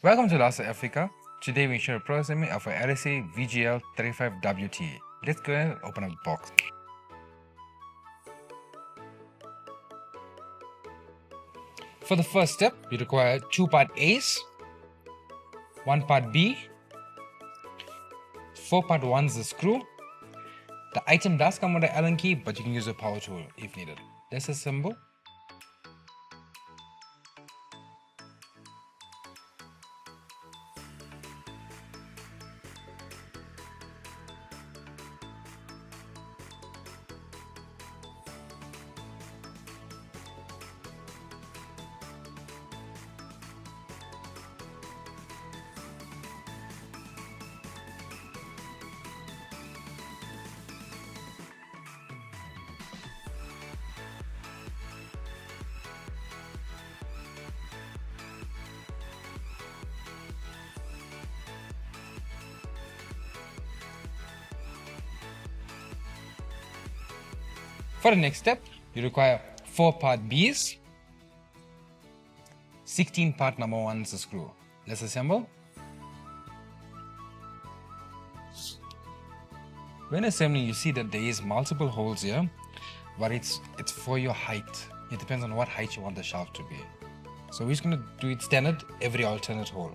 Welcome to lasa.africa. Today we show a processing of a LSA VGL 35WT. Let's go ahead and open up the box. For the first step, you require 2 part A's, 1 part B, 4 part 1 is the screw. The item does come with an Allen key, but you can use a power tool if needed. Let's assemble. For the next step, you require 4 part B's, 16 part number 1 is the screw. Let's assemble. When assembling, you see that there is multiple holes here, but it's for your height. It depends on what height you want the shaft to be. So we're just going to do it standard, every alternate hole.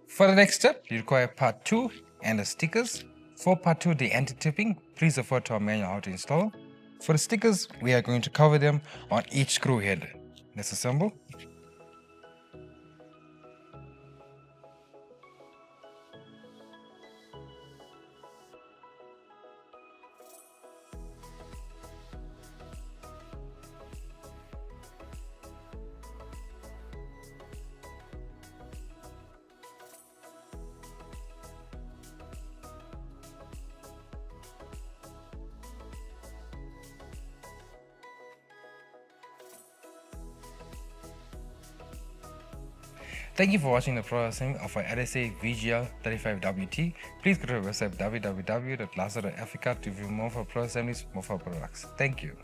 For the next step, you require part 2 and the stickers. For part 2, the anti-tipping, please refer to our manual how to install. For the stickers, we are going to cover them on each screw head. Let's assemble. Thank you for watching the processing of our LSA VGL 35WT. Please go to our website www.lasa.africa to view more of our pro assemblies, more of our products. Thank you.